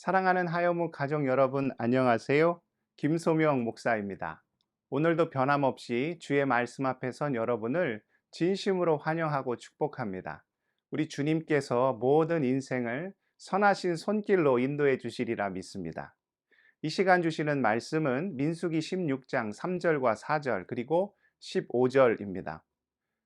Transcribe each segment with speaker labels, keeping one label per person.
Speaker 1: 사랑하는 하여무 가족 여러분, 안녕하세요. 김소명 목사입니다. 오늘도 변함없이 주의 말씀 앞에 선 여러분을 진심으로 환영하고 축복합니다. 우리 주님께서 모든 인생을 선하신 손길로 인도해 주시리라 믿습니다. 이 시간 주시는 말씀은 민수기 16장 3절과 4절 그리고 15절입니다.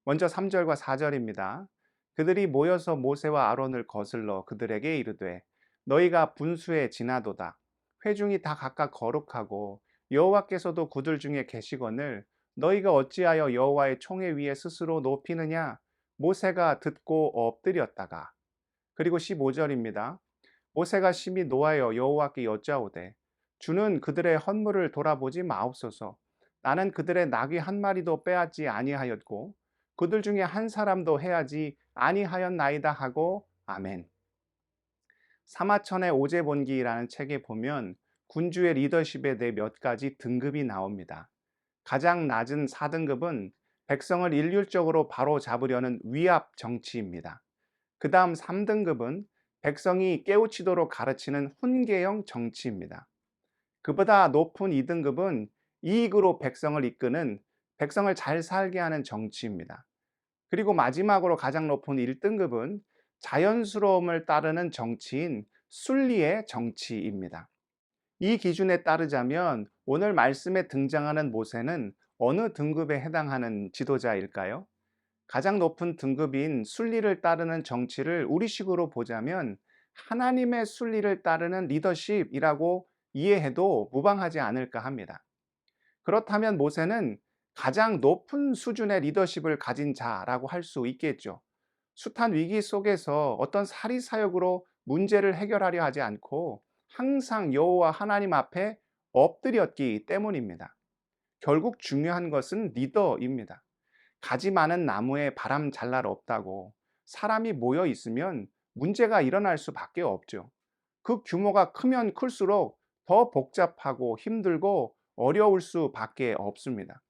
Speaker 1: 먼저 3절과 4절입니다. 그들이 모여서 모세와 아론을 거슬러 그들에게 이르되 너희가 분수에 지나도다. 회중이 다 각각 거룩하고 여호와께서도 그들 중에 계시거늘 너희가 어찌하여 여호와의 총회 위에 스스로 높이느냐? 모세가 듣고 엎드렸다가. 그리고 15절입니다. 모세가 심히 노하여 여호와께 여짜오되 주는 그들의 헌물을 돌아보지 마옵소서. 나는 그들의 나귀 한 마리도 빼앗지 아니하였고 그들 중에 한 사람도 해하지 아니하였나이다 하고 아멘. 사마천의 오제본기라는 책에 보면 군주의 리더십에 대해 몇 가지 등급이 나옵니다. 가장 낮은 4등급은 백성을 일률적으로 바로 잡으려는 위압 정치입니다. 그 다음 3등급은 백성이 깨우치도록 가르치는 훈계형 정치입니다. 그보다 높은 2등급은 이익으로 백성을 이끄는 백성을 잘 살게 하는 정치입니다. 그리고 마지막으로 가장 높은 1등급은 자연스러움을 따르는 정치인 순리의 정치입니다. 이 기준에 따르자면 오늘 말씀에 등장하는 모세는 어느 등급에 해당하는 지도자일까요? 가장 높은 등급인 순리를 따르는 정치를 우리식으로 보자면 하나님의 순리를 따르는 리더십이라고 이해해도 무방하지 않을까 합니다. 그렇다면 모세는 가장 높은 수준의 리더십을 가진 자라고 할 수 있겠죠. 숱한 위기 속에서 어떤 사리사욕으로 문제를 해결하려 하지 않고 항상 여호와 하나님 앞에 엎드렸기 때문입니다. 결국 중요한 것은 리더입니다. 가지 많은 나무에 바람 잘 날 없다고 사람이 모여 있으면 문제가 일어날 수밖에 없죠. 그 규모가 크면 클수록 더 복잡하고 힘들고 어려울 수밖에 없습니다.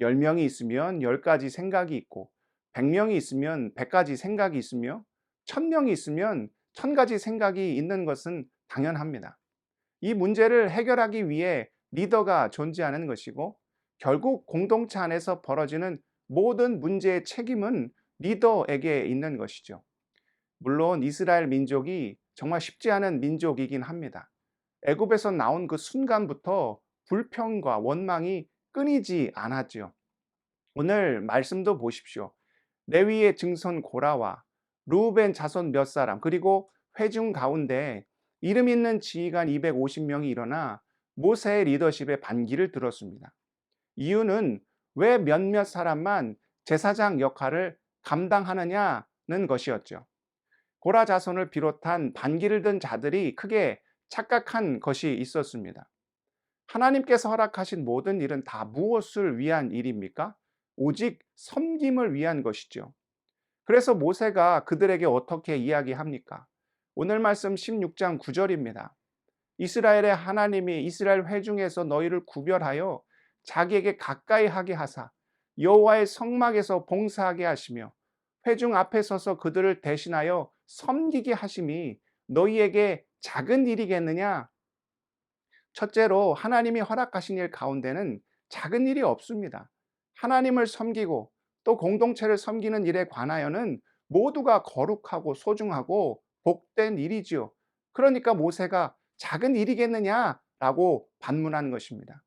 Speaker 1: 10명이 있으면 10가지 생각이 있고 100명이 있으면 100가지 생각이 있으며 1000명이 있으면 1000가지 생각이 있는 것은 당연합니다. 이 문제를 해결하기 위해 리더가 존재하는 것이고 결국 공동체 안에서 벌어지는 모든 문제의 책임은 리더에게 있는 것이죠. 물론 이스라엘 민족이 정말 쉽지 않은 민족이긴 합니다. 애굽에서 나온 그 순간부터 불평과 원망이 끊이지 않았지요. 오늘 말씀도 보십시오. 레위의 증손 고라와 루벤 자손 몇 사람 그리고 회중 가운데 이름 있는 지휘관 250명이 일어나 모세의 리더십에 반기를 들었습니다. 이유는 왜 몇몇 사람만 제사장 역할을 감당하느냐는 것이었죠. 고라 자손을 비롯한 반기를 든 자들이 크게 착각한 것이 있었습니다. 하나님께서 허락하신 모든 일은 다 무엇을 위한 일입니까? 오직 섬김을 위한 것이죠. 그래서 모세가 그들에게 어떻게 이야기합니까? 오늘 말씀 16장 9절입니다. 이스라엘의 하나님이 이스라엘 회중에서 너희를 구별하여 자기에게 가까이 하게 하사 여호와의 성막에서 봉사하게 하시며 회중 앞에 서서 그들을 대신하여 섬기게 하심이 너희에게 작은 일이겠느냐? 첫째로 하나님이 허락하신 일 가운데는 작은 일이 없습니다. 하나님을 섬기고 또 공동체를 섬기는 일에 관하여는 모두가 거룩하고 소중하고 복된 일이지요. 그러니까 모세가 작은 일이겠느냐라고 반문한 것입니다.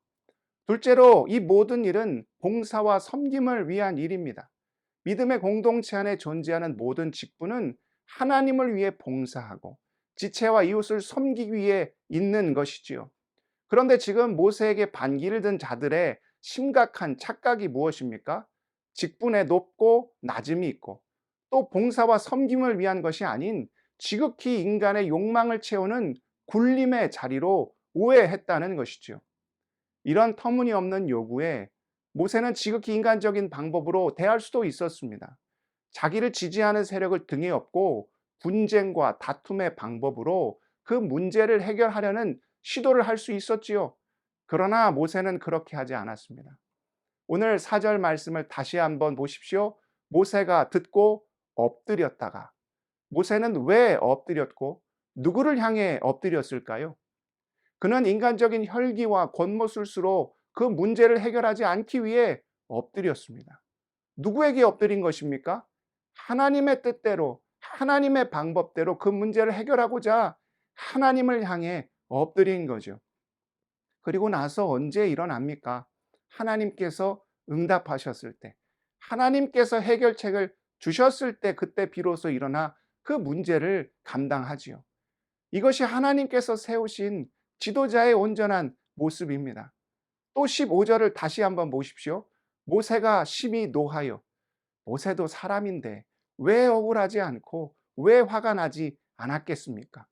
Speaker 1: 둘째로 이 모든 일은 봉사와 섬김을 위한 일입니다. 믿음의 공동체 안에 존재하는 모든 직분은 하나님을 위해 봉사하고 지체와 이웃을 섬기기 위해 있는 것이지요. 그런데 지금 모세에게 반기를 든 자들의 심각한 착각이 무엇입니까? 직분에 높고 낮음이 있고 또 봉사와 섬김을 위한 것이 아닌 지극히 인간의 욕망을 채우는 굴림의 자리로 오해했다는 것이죠. 이런 터무니없는 요구에 모세는 지극히 인간적인 방법으로 대할 수도 있었습니다. 자기를 지지하는 세력을 등에 업고 분쟁과 다툼의 방법으로 그 문제를 해결하려는 시도를 할 수 있었지요. 그러나 모세는 그렇게 하지 않았습니다. 오늘 4절 말씀을 다시 한번 보십시오. 모세가 듣고 엎드렸다가 모세는 왜 엎드렸고 누구를 향해 엎드렸을까요? 그는 인간적인 혈기와 권모술수로 그 문제를 해결하지 않기 위해 엎드렸습니다. 누구에게 엎드린 것입니까? 하나님의 뜻대로, 하나님의 방법대로 그 문제를 해결하고자 하나님을 향해 엎드린 거죠. 그리고 나서 언제 일어납니까? 하나님께서 응답하셨을 때, 하나님께서 해결책을 주셨을 때, 그때 비로소 일어나 그 문제를 감당하지요. 이것이 하나님께서 세우신 지도자의 온전한 모습입니다. 또 15절을 다시 한번 보십시오. 모세가 심히 노하여, 모세도 사람인데 왜 억울하지 않고 왜 화가 나지 않았겠습니까?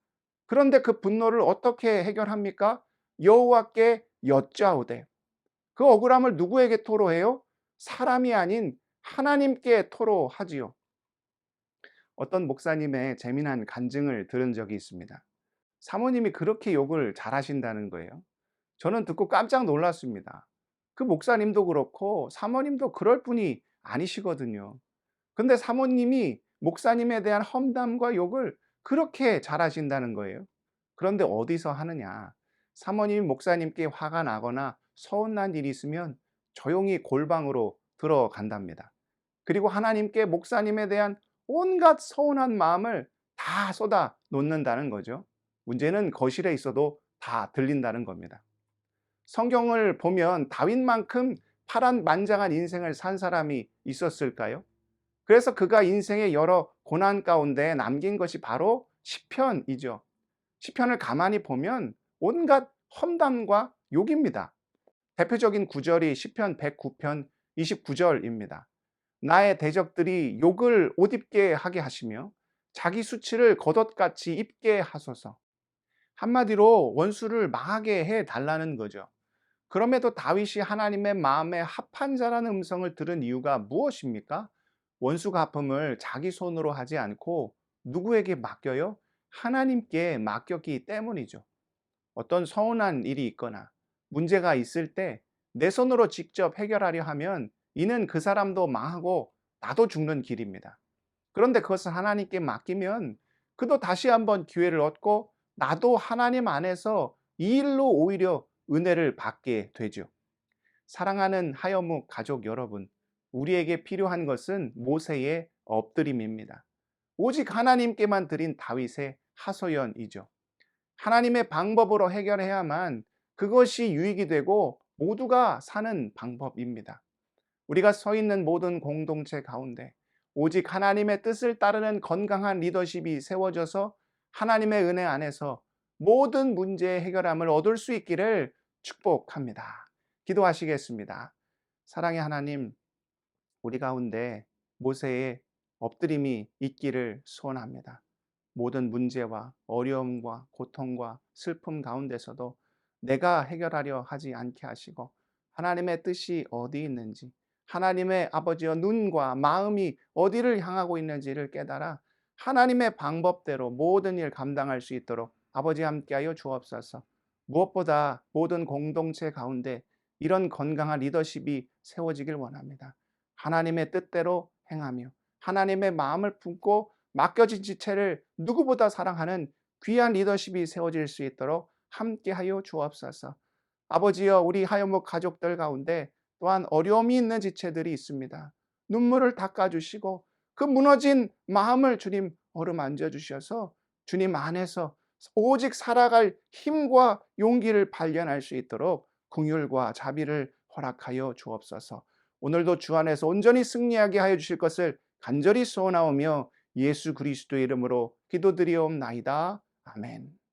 Speaker 1: 그런데 그 분노를 어떻게 해결합니까? 여호와께 여짜오되. 그 억울함을 누구에게 토로해요? 사람이 아닌 하나님께 토로하지요. 어떤 목사님의 재미난 간증을 들은 적이 있습니다. 사모님이 그렇게 욕을 잘하신다는 거예요. 저는 듣고 깜짝 놀랐습니다. 그 목사님도 그렇고 사모님도 그럴 분이 아니시거든요. 근데 사모님이 목사님에 대한 험담과 욕을 그렇게 잘하신다는 거예요. 그런데 어디서 하느냐? 사모님이 목사님께 화가 나거나 서운한 일이 있으면 조용히 골방으로 들어간답니다. 그리고 하나님께 목사님에 대한 온갖 서운한 마음을 다 쏟아 놓는다는 거죠. 문제는 거실에 있어도 다 들린다는 겁니다. 성경을 보면 다윗만큼 파란만장한 인생을 산 사람이 있었을까요? 그래서 그가 인생의 여러 고난 가운데 남긴 것이 바로 시편이죠. 시편을 가만히 보면 온갖 험담과 욕입니다. 대표적인 구절이 시편 109편 29절입니다. 나의 대적들이 욕을 옷 입게 하게 하시며 자기 수치를 겉옷같이 입게 하소서. 한마디로 원수를 망하게 해 달라는 거죠. 그럼에도 다윗이 하나님의 마음에 합한 자라는 음성을 들은 이유가 무엇입니까? 원수 갚음을 자기 손으로 하지 않고 누구에게 맡겨요? 하나님께 맡겼기 때문이죠. 어떤 서운한 일이 있거나 문제가 있을 때 내 손으로 직접 해결하려 하면 이는 그 사람도 망하고 나도 죽는 길입니다. 그런데 그것을 하나님께 맡기면 그도 다시 한번 기회를 얻고 나도 하나님 안에서 이 일로 오히려 은혜를 받게 되죠. 사랑하는 하여묵 가족 여러분, 우리에게 필요한 것은 모세의 엎드림입니다. 오직 하나님께만 드린 다윗의 하소연이죠. 하나님의 방법으로 해결해야만 그것이 유익이 되고 모두가 사는 방법입니다. 우리가 서 있는 모든 공동체 가운데 오직 하나님의 뜻을 따르는 건강한 리더십이 세워져서 하나님의 은혜 안에서 모든 문제의 해결함을 얻을 수 있기를 축복합니다. 기도하시겠습니다. 사랑의 하나님, 우리 가운데 모세의 엎드림이 있기를 소원합니다. 모든 문제와 어려움과 고통과 슬픔 가운데서도 내가 해결하려 하지 않게 하시고 하나님의 뜻이 어디 있는지, 하나님의 아버지의 눈과 마음이 어디를 향하고 있는지를 깨달아 하나님의 방법대로 모든 일 감당할 수 있도록 아버지 함께하여 주옵소서. 무엇보다 모든 공동체 가운데 이런 건강한 리더십이 세워지길 원합니다. 하나님의 뜻대로 행하며 하나님의 마음을 품고 맡겨진 지체를 누구보다 사랑하는 귀한 리더십이 세워질 수 있도록 함께하여 주옵소서. 아버지여, 우리 하여묵 가족들 가운데 또한 어려움이 있는 지체들이 있습니다. 눈물을 닦아주시고 그 무너진 마음을 주님 어루만져 주셔서 주님 안에서 오직 살아갈 힘과 용기를 발견할 수 있도록 긍휼과 자비를 허락하여 주옵소서. 오늘도 주 안에서 온전히 승리하게 하여 주실 것을 간절히 소원하오며 예수 그리스도의 이름으로 기도드리옵나이다. 아멘.